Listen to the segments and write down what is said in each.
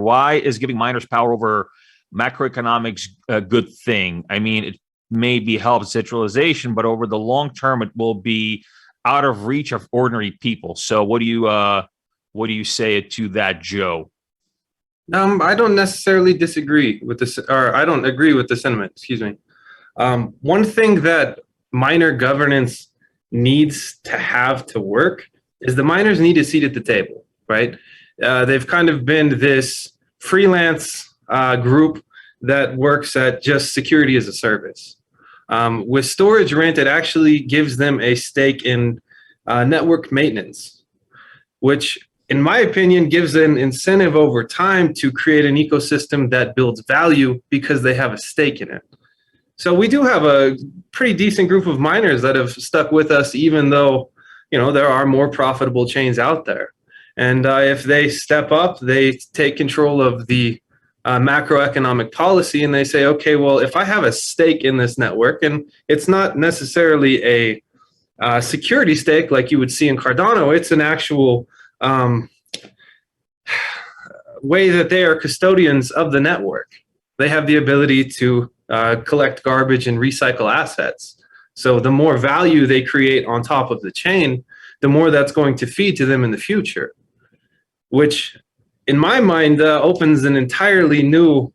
Why is giving miners power over macroeconomics a good thing? I mean, it maybe helps centralization, but over the long term, it will be out of reach of ordinary people. So what do you say to that, Joe? I don't necessarily disagree with this, or I don't agree with the sentiment. Excuse me. One thing that miner governance needs to have to work is the miners need a seat at the table, right? They've kind of been this freelance group that works at just security as a service. With storage rent, it actually gives them a stake in network maintenance, which in my opinion gives an incentive over time to create an ecosystem that builds value because they have a stake in it. So we do have a pretty decent group of miners that have stuck with us, even though, you know, there are more profitable chains out there. And if they step up, they take control of the macroeconomic policy and they say, okay, well, if I have a stake in this network, and it's not necessarily a security stake like you would see in Cardano, it's an actual way that they are custodians of the network. They have the ability to collect garbage and recycle assets. So the more value they create on top of the chain, the more that's going to feed to them in the future, which in my mind opens an entirely new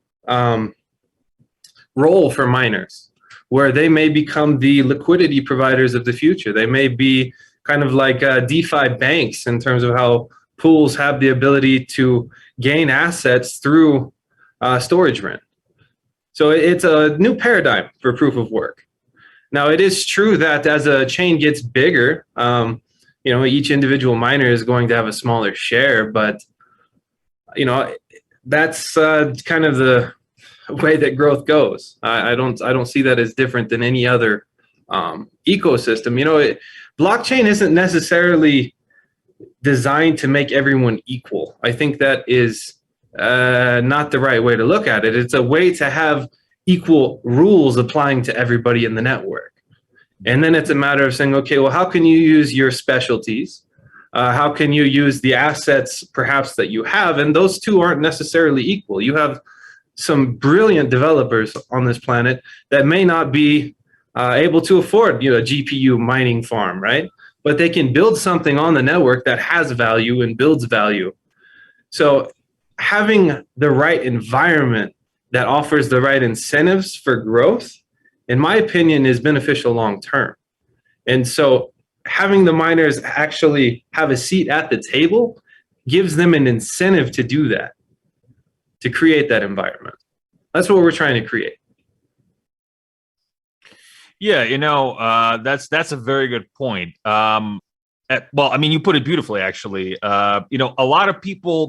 role for miners, where they may become the liquidity providers of the future. They may be kind of like DeFi banks in terms of how pools have the ability to gain assets through storage rent. So it's a new paradigm for proof of work. Now, it is true that as a chain gets bigger, you know, each individual miner is going to have a smaller share, but you know, that's kind of the way that growth goes. I don't see that as different than any other ecosystem. You know, blockchain isn't necessarily designed to make everyone equal. I think that is not the right way to look at it. It's a way to have equal rules applying to everybody in the network. And then it's a matter of saying, okay, well, how can you use your specialties? How can you use the assets perhaps that you have? And those two aren't necessarily equal. You have some brilliant developers on this planet that may not be able to afford, you know, a GPU mining farm, right? But they can build something on the network that has value and builds value. So having the right environment that offers the right incentives for growth, in my opinion, is beneficial long term. And so having the miners actually have a seat at the table gives them an incentive to do that, to create that environment. That's what we're trying to create. Yeah, you know, that's a very good point. Well, I mean, you put it beautifully, actually. You know, a lot of people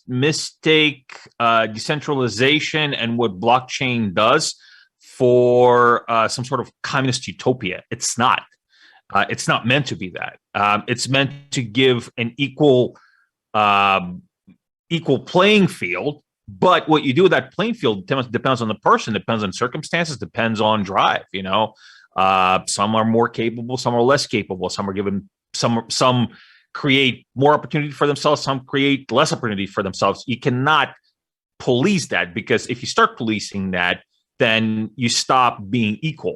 mistake decentralization and what blockchain does for some sort of communist utopia. It's not. It's not meant to be that. It's meant to give an equal playing field. But what you do with that playing field depends on the person, depends on circumstances, depends on drive. You know, some are more capable, some are less capable. Some are given some create more opportunity for themselves, some create less opportunity for themselves. You cannot police that, because if you start policing that, then you stop being equal.